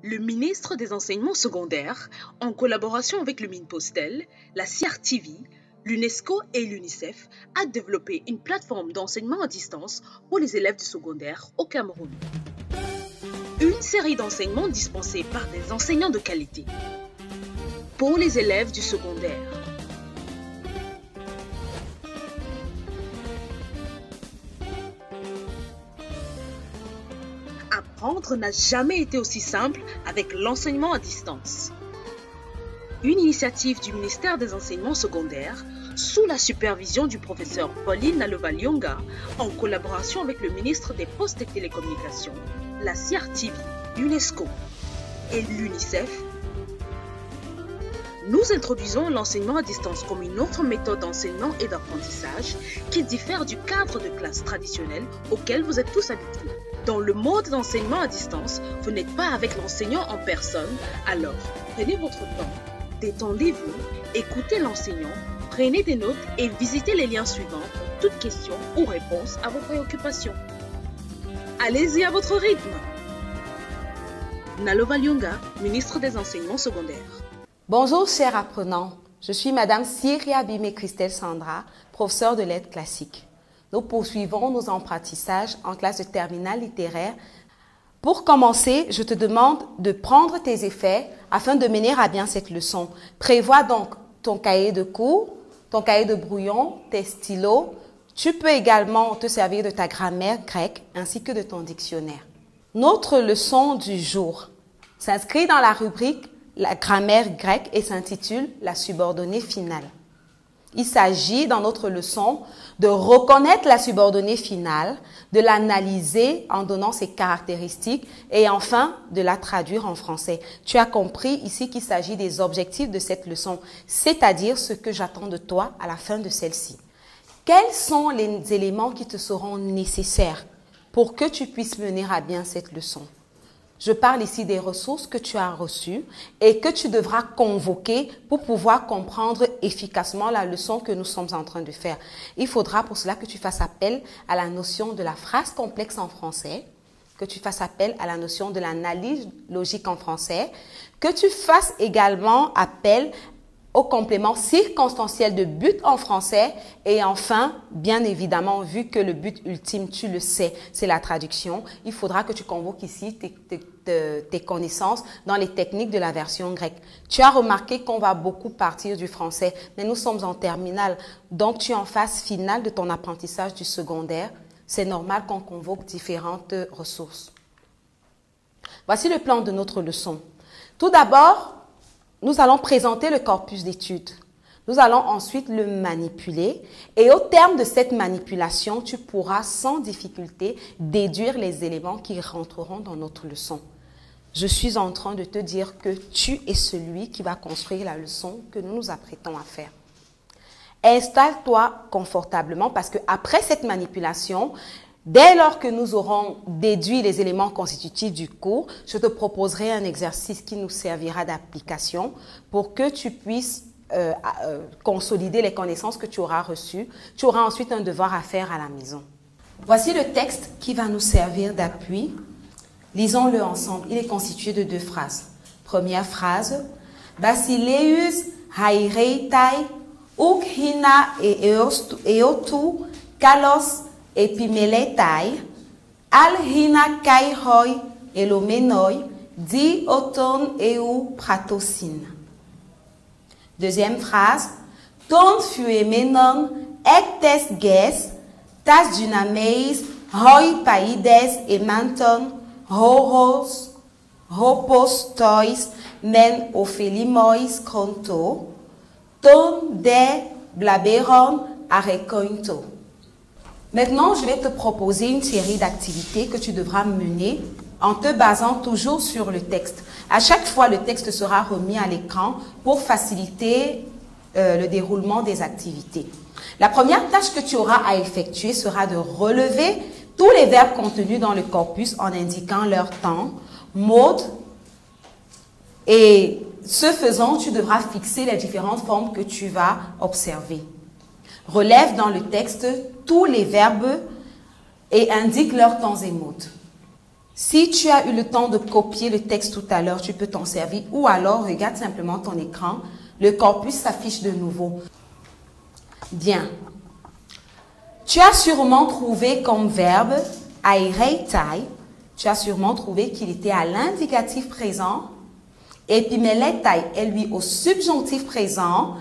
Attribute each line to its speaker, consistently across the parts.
Speaker 1: Le ministre des Enseignements secondaires, en collaboration avec le Minpostel, la CRTV, l'UNESCO et l'UNICEF, a développé une plateforme d'enseignement à distance pour les élèves du secondaire au Cameroun. Une série d'enseignements dispensés par des enseignants de qualité pour les élèves du secondaire. Apprendre n'a jamais été aussi simple avec l'enseignement à distance. Une initiative du ministère des Enseignements secondaires sous la supervision du professeur Pauline Nalovalionga en collaboration avec le ministre des Postes et Télécommunications, la CRTV, l'UNESCO et l'UNICEF. Nous introduisons l'enseignement à distance comme une autre méthode d'enseignement et d'apprentissage qui diffère du cadre de classe traditionnel auquel vous êtes tous habitués. Dans le mode d'enseignement à distance, vous n'êtes pas avec l'enseignant en personne, alors prenez votre temps, détendez-vous, écoutez l'enseignant, prenez des notes et visitez les liens suivants pour toute question ou réponse à vos préoccupations. Allez-y à votre rythme. Nalovalionga, ministre des Enseignements secondaires.
Speaker 2: Bonjour chers apprenants, je suis Madame Syria Bimé Christelle Sandra, professeure de lettres classiques. Nous poursuivons nos apprentissages en classe de terminale littéraire. Pour commencer, je te demande de prendre tes effets afin de mener à bien cette leçon. Prévois donc ton cahier de cours, ton cahier de brouillon, tes stylos. Tu peux également te servir de ta grammaire grecque ainsi que de ton dictionnaire. Notre leçon du jour s'inscrit dans la rubrique la grammaire grecque et s'intitule la subordonnée finale. Il s'agit dans notre leçon de reconnaître la subordonnée finale, de l'analyser en donnant ses caractéristiques et enfin de la traduire en français. Tu as compris ici qu'il s'agit des objectifs de cette leçon, c'est-à-dire ce que j'attends de toi à la fin de celle-ci. Quels sont les éléments qui te seront nécessaires pour que tu puisses mener à bien cette leçon? Je parle ici des ressources que tu as reçues et que tu devras convoquer pour pouvoir comprendre efficacement la leçon que nous sommes en train de faire. Il faudra pour cela que tu fasses appel à la notion de la phrase complexe en français, que tu fasses appel à la notion de l'analyse logique en français, que tu fasses également appel au complément circonstanciel de but en français et enfin, bien évidemment, vu que le but ultime, tu le sais, c'est la traduction, il faudra que tu convoques ici tes connaissances dans les techniques de la version grecque. Tu as remarqué qu'on va beaucoup partir du français, mais nous sommes en terminale, donc tu es en phase finale de ton apprentissage du secondaire. C'est normal qu'on convoque différentes ressources. Voici le plan de notre leçon. Tout d'abord, nous allons présenter le corpus d'études. Nous allons ensuite le manipuler et au terme de cette manipulation, tu pourras sans difficulté déduire les éléments qui rentreront dans notre leçon. Je suis en train de te dire que tu es celui qui va construire la leçon que nous nous apprêtons à faire. Installe-toi confortablement parce qu'après cette manipulation, dès lors que nous aurons déduit les éléments constitutifs du cours, je te proposerai un exercice qui nous servira d'application pour que tu puisses consolider les connaissances que tu auras reçues. Tu auras ensuite un devoir à faire à la maison. Voici le texte qui va nous servir d'appui. Lisons-le ensemble. Il est constitué de deux phrases. Première phrase. Basileus haireitai uk hina eotu kalos epimeletai al hina kai hoi elomenoi di oton eu pratosin. Deuxième phrase. Ton fuemenon ectes ges tas dynameis hoi paides emanton horos hopos tois men ophelimois conto ton de blaberon arecointo. Maintenant, je vais te proposer une série d'activités que tu devras mener en te basant toujours sur le texte. À chaque fois, le texte sera remis à l'écran pour faciliter le déroulement des activités. La première tâche que tu auras à effectuer sera de relever tous les verbes contenus dans le corpus en indiquant leur temps, mode, et ce faisant, tu devras fixer les différentes formes que tu vas observer. Relève dans le texte tous les verbes et indique leurs temps et modes. Si tu as eu le temps de copier le texte tout à l'heure, tu peux t'en servir ou alors regarde simplement ton écran. Le corpus s'affiche de nouveau. Bien. Tu as sûrement trouvé comme verbe aireitai. Tu as sûrement trouvé qu'il était à l'indicatif présent. Epimeletai est lui au subjonctif présent.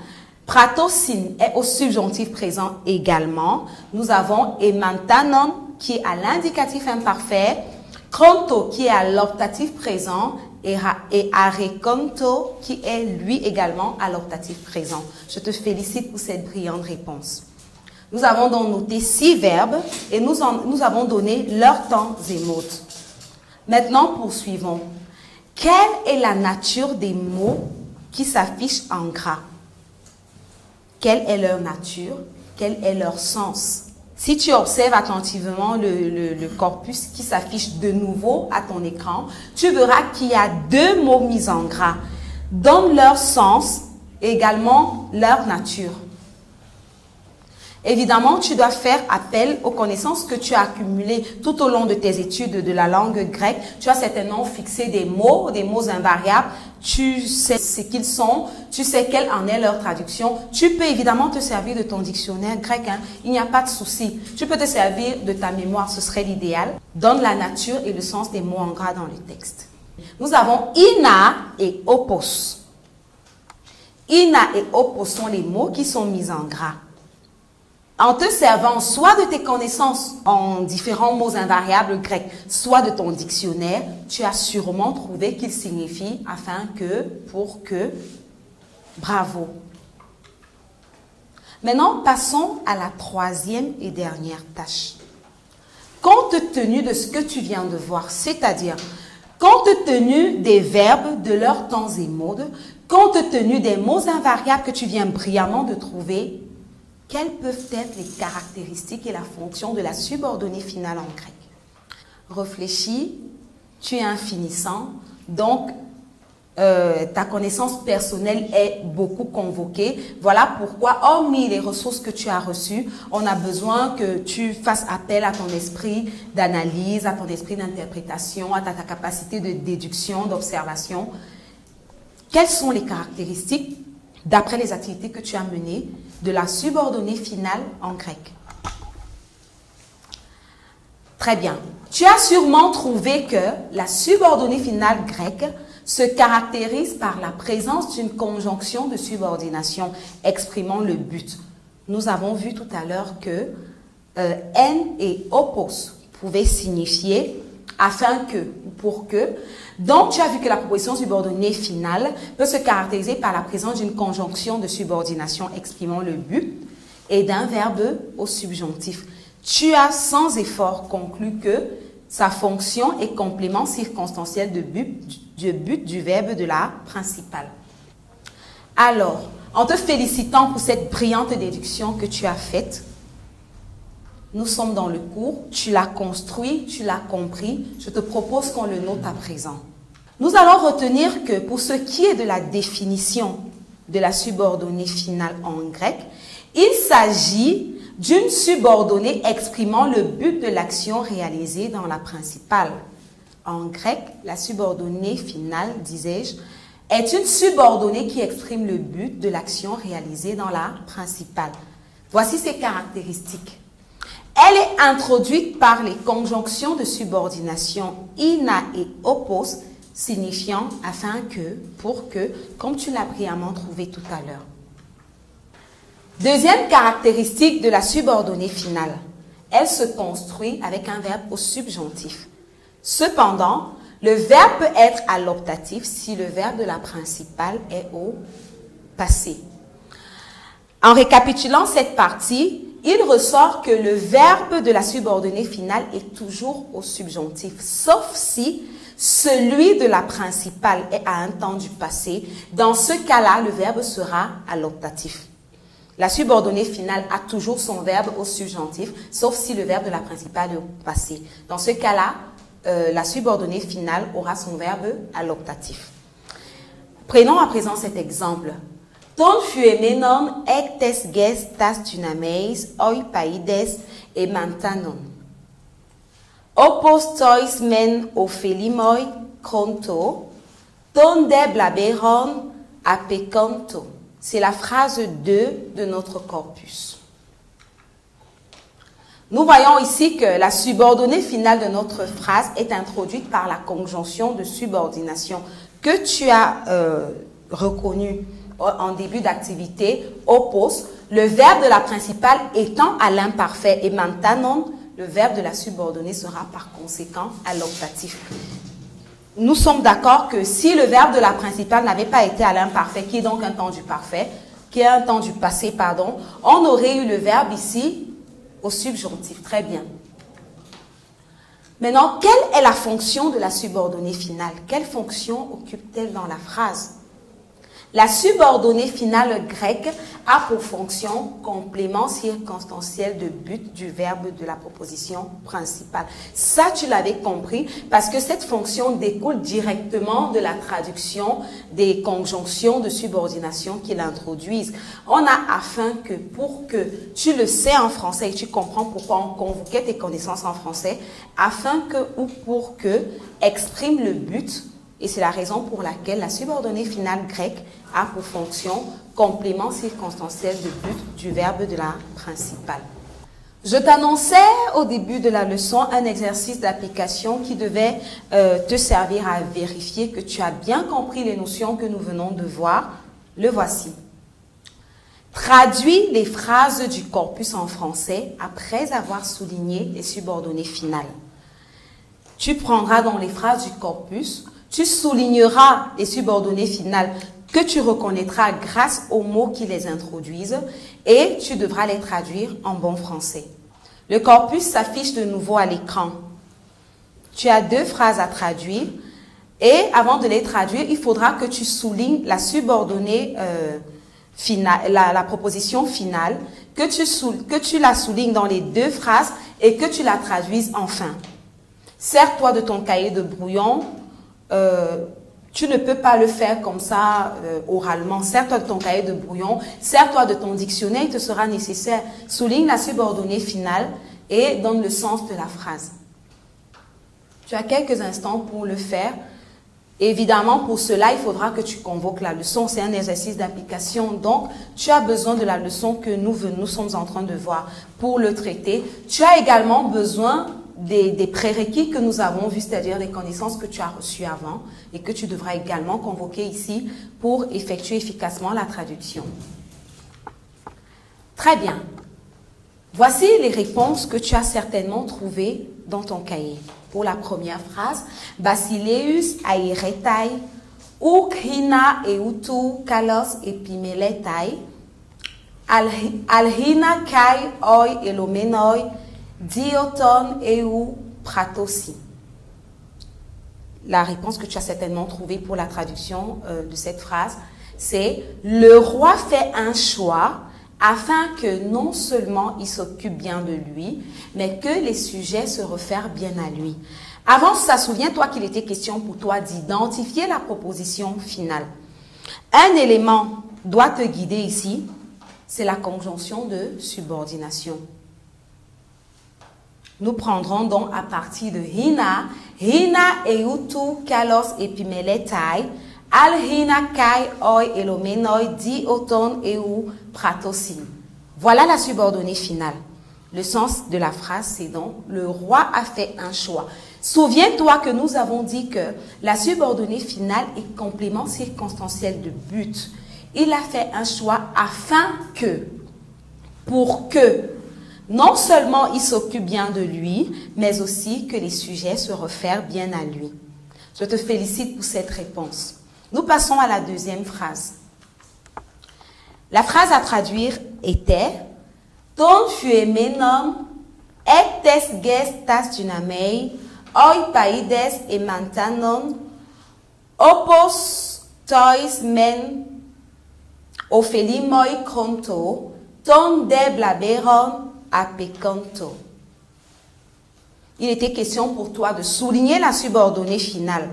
Speaker 2: Pratosin est au subjonctif présent également. Nous avons emantanon qui est à l'indicatif imparfait. Kronto qui est à l'optatif présent et arekonto qui est lui également à l'optatif présent. Je te félicite pour cette brillante réponse. Nous avons donc noté 6 verbes et nous avons donné leur temps et modes. Maintenant, poursuivons. Quelle est la nature des mots qui s'affichent en gras? Quelle est leur nature? Quel est leur sens? Si tu observes attentivement le corpus qui s'affiche de nouveau à ton écran, tu verras qu'il y a 2 mots mis en gras. Donne leur sens et également leur nature. Évidemment, tu dois faire appel aux connaissances que tu as accumulées tout au long de tes études de la langue grecque. Tu as certainement fixé des mots invariables. Tu sais ce qu'ils sont, tu sais quelle en est leur traduction. Tu peux évidemment te servir de ton dictionnaire grec, hein. Il n'y a pas de souci. Tu peux te servir de ta mémoire, ce serait l'idéal. Donne la nature et le sens des mots en gras dans le texte. Nous avons ina et opos. Ina et opos sont les mots qui sont mis en gras. En te servant soit de tes connaissances en différents mots invariables grecs, soit de ton dictionnaire, tu as sûrement trouvé qu'ils signifient afin que, pour que, bravo. Maintenant, passons à la 3e et dernière tâche. Compte tenu de ce que tu viens de voir, c'est-à-dire compte tenu des verbes, de leurs temps et modes, compte tenu des mots invariables que tu viens brillamment de trouver, quelles peuvent être les caractéristiques et la fonction de la subordonnée finale en grec? Réfléchis, tu es un finissant, donc ta connaissance personnelle est beaucoup convoquée. Voilà pourquoi, hormis les ressources que tu as reçues, on a besoin que tu fasses appel à ton esprit d'analyse, à ton esprit d'interprétation, à ta capacité de déduction, d'observation. Quelles sont les caractéristiques, d'après les activités que tu as menées, de la subordonnée finale en grec? Très bien. Tu as sûrement trouvé que la subordonnée finale grecque se caractérise par la présence d'une conjonction de subordination exprimant le but. Nous avons vu tout à l'heure que en et opos pouvaient signifier afin que ou pour que. Donc, tu as vu que la proposition subordonnée finale peut se caractériser par la présence d'une conjonction de subordination exprimant le but et d'un verbe au subjonctif. Tu as sans effort conclu que sa fonction est complément circonstanciel du but du verbe de la principale. Alors, en te félicitant pour cette brillante déduction que tu as faite, nous sommes dans le cours, tu l'as construit, tu l'as compris, je te propose qu'on le note à présent. Nous allons retenir que pour ce qui est de la définition de la subordonnée finale en grec, il s'agit d'une subordonnée exprimant le but de l'action réalisée dans la principale. En grec, la subordonnée finale, disais-je, est une subordonnée qui exprime le but de l'action réalisée dans la principale. Voici ses caractéristiques. Elle est introduite par les conjonctions de subordination ina et opos, signifiant afin que, pour que, comme tu l'as brillamment trouvé tout à l'heure. Deuxième caractéristique de la subordonnée finale, elle se construit avec un verbe au subjonctif. Cependant, le verbe peut être à l'optatif si le verbe de la principale est au passé. En récapitulant cette partie, il ressort que le verbe de la subordonnée finale est toujours au subjonctif, sauf si celui de la principale est à un temps du passé. Dans ce cas-là, le verbe sera à l'optatif. La subordonnée finale a toujours son verbe au subjonctif, sauf si le verbe de la principale est au passé. Dans ce cas-là, la subordonnée finale aura son verbe à l'optatif. Prenons à présent cet exemple. Ton fuemenon ectes ges tas dynameis oi paides et mantanon. Opos tois men ophelimoi conto, ton deblaberon apecanto. C'est la phrase 2 de notre corpus. Nous voyons ici que la subordonnée finale de notre phrase est introduite par la conjonction de subordination que tu as reconnue en début d'activité, opos, le verbe de la principale étant à l'imparfait et maintenant, le verbe de la subordonnée sera par conséquent à l'optatif. Nous sommes d'accord que si le verbe de la principale n'avait pas été à l'imparfait, qui est donc un temps du parfait, qui est un temps du passé, pardon, on aurait eu le verbe ici au subjonctif. Très bien. Maintenant, quelle est la fonction de la subordonnée finale? Quelle fonction occupe-t-elle dans la phrase? La subordonnée finale grecque a pour fonction complément circonstanciel de but du verbe de la proposition principale. Ça, tu l'avais compris parce que cette fonction découle directement de la traduction des conjonctions de subordination qu'il introduisent. On a afin que pour que tu le sais en français et tu comprends pourquoi on convoquait tes connaissances en français, afin que ou pour que exprime le but. Et c'est la raison pour laquelle la subordonnée finale grecque a pour fonction complément circonstanciel de but du verbe de la principale. Je t'annonçais au début de la leçon un exercice d'application qui devait te servir à vérifier que tu as bien compris les notions que nous venons de voir. Le voici. Traduis les phrases du corpus en français après avoir souligné les subordonnées finales. Tu prendras dans les phrases du corpus, tu souligneras les subordonnées finales que tu reconnaîtras grâce aux mots qui les introduisent et tu devras les traduire en bon français. Le corpus s'affiche de nouveau à l'écran. Tu as 2 phrases à traduire et avant de les traduire, il faudra que tu soulignes la subordonnée finale, la proposition finale, que tu la soulignes dans les 2 phrases et que tu la traduises enfin. Sers-toi de ton cahier de brouillon. Tu ne peux pas le faire comme ça oralement. Sers-toi de ton cahier de brouillon, sers-toi de ton dictionnaire, il te sera nécessaire. Souligne la subordonnée finale et donne le sens de la phrase. Tu as quelques instants pour le faire. Évidemment, pour cela, il faudra que tu convoques la leçon. C'est un exercice d'application. Donc, tu as besoin de la leçon que nous sommes en train de voir pour le traiter. Tu as également besoin des prérequis que nous avons vus, c'est-à-dire des connaissances que tu as reçues avant et que tu devras également convoquer ici pour effectuer efficacement la traduction. Très bien. Voici les réponses que tu as certainement trouvées dans ton cahier. Pour la première phrase, Basileus airetai, ukhina eutu kalos epimeletai, alhina kai oi elomenoi, dioton eu pratosi. La réponse que tu as certainement trouvée pour la traduction de cette phrase, c'est « Le roi fait un choix afin que non seulement il s'occupe bien de lui, mais que les sujets se réfèrent bien à lui. » Avant ça, souviens-toi qu'il était question pour toi d'identifier la proposition finale. Un élément doit te guider ici, c'est la conjonction de subordination. Nous prendrons donc à partir de hina, hina eutu kalos epimeletai, al hina kai oi elomenoi di oton eu pratosin. Voilà la subordonnée finale. Le sens de la phrase, c'est donc le roi a fait un choix. Souviens-toi que nous avons dit que la subordonnée finale est complément circonstanciel de but. Il a fait un choix afin que, pour que, non seulement il s'occupe bien de lui, mais aussi que les sujets se réfèrent bien à lui. Je te félicite pour cette réponse. Nous passons à la deuxième phrase. La phrase à traduire était « Ton fuemenon ectes gestas dynamei, oi paides emantanon, opos tois men ophelimoi conto, ton deblaberon apecanto. » Il était question pour toi de souligner la subordonnée finale.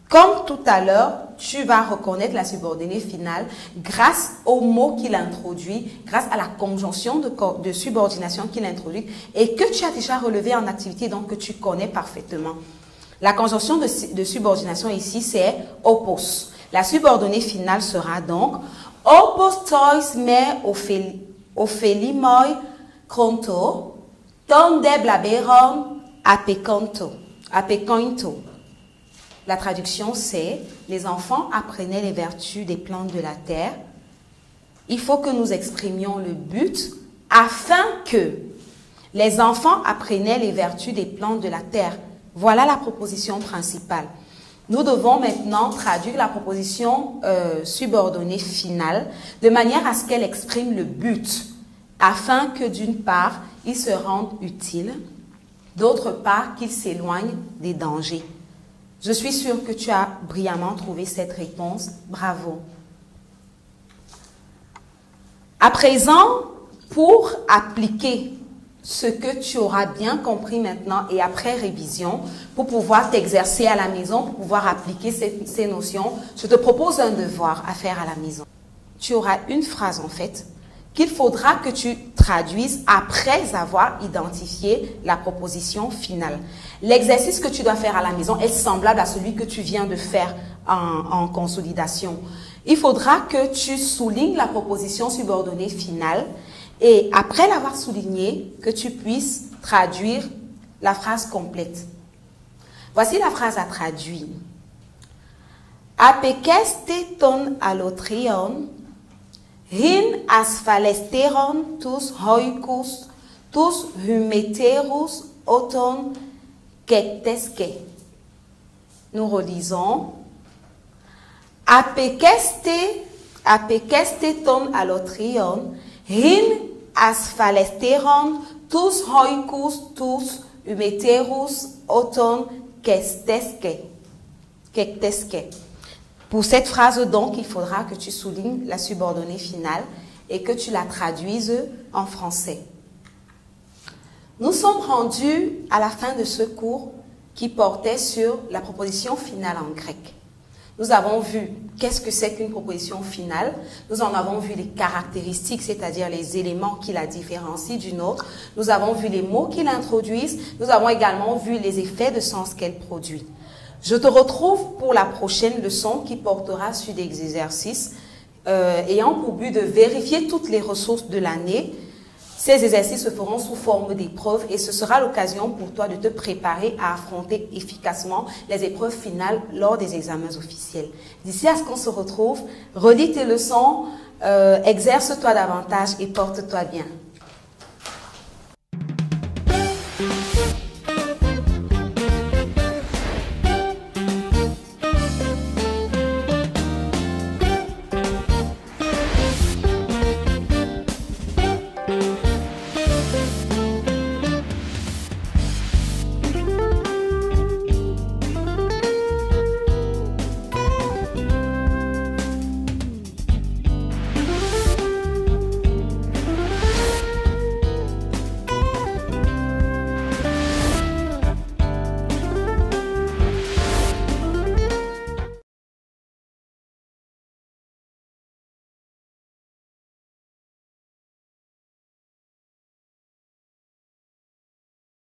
Speaker 2: Comme tout à l'heure, tu vas reconnaître la subordonnée finale grâce au mot qu'il introduit, grâce à la conjonction de subordination qu'il introduit et que tu as déjà relevé en activité, donc que tu connais parfaitement. La conjonction de subordination ici, c'est opos. La subordonnée finale sera donc opos tois me ophelimoi conto, ton deblaberon apecanto. La traduction, c'est « Les enfants apprenaient les vertus des plantes de la terre. Il faut que nous exprimions le but afin que les enfants apprenaient les vertus des plantes de la terre. » Voilà la proposition principale. Nous devons maintenant traduire la proposition subordonnée finale de manière à ce qu'elle exprime le but afin que d'une part, il se rende utile, d'autre part, qu'il s'éloigne des dangers. Je suis sûre que tu as brillamment trouvé cette réponse. Bravo. À présent, pour appliquer ce que tu auras bien compris maintenant et après révision, pour pouvoir t'exercer à la maison, pour pouvoir appliquer ces notions, je te propose un devoir à faire à la maison. Tu auras une phrase en fait qu'il faudra que tu traduises après avoir identifié la proposition finale. L'exercice que tu dois faire à la maison est semblable à celui que tu viens de faire en consolidation. Il faudra que tu soulignes la proposition subordonnée finale et après l'avoir soulignée, que tu puisses traduire la phrase complète. Voici la phrase à traduire. Apekeste ton alotrion, hin asphalesteron tus hoicus, tus humeterus oton kekteske. Nous relisons. Apekeste ton alotrion, hin asphalesteron tus hoicus, tus humeterus oton kekteske. Pour cette phrase, donc, il faudra que tu soulignes la subordonnée finale et que tu la traduises en français. Nous sommes rendus à la fin de ce cours qui portait sur la proposition finale en grec. Nous avons vu qu'est-ce que c'est qu'une proposition finale. Nous en avons vu les caractéristiques, c'est-à-dire les éléments qui la différencient d'une autre. Nous avons vu les mots qui l'introduisent. Nous avons également vu les effets de sens qu'elle produit. Je te retrouve pour la prochaine leçon qui portera sur des exercices ayant pour but de vérifier toutes les ressources de l'année. Ces exercices se feront sous forme d'épreuves et ce sera l'occasion pour toi de te préparer à affronter efficacement les épreuves finales lors des examens officiels. D'ici à ce qu'on se retrouve, relis tes leçons, exerce-toi davantage et porte-toi bien.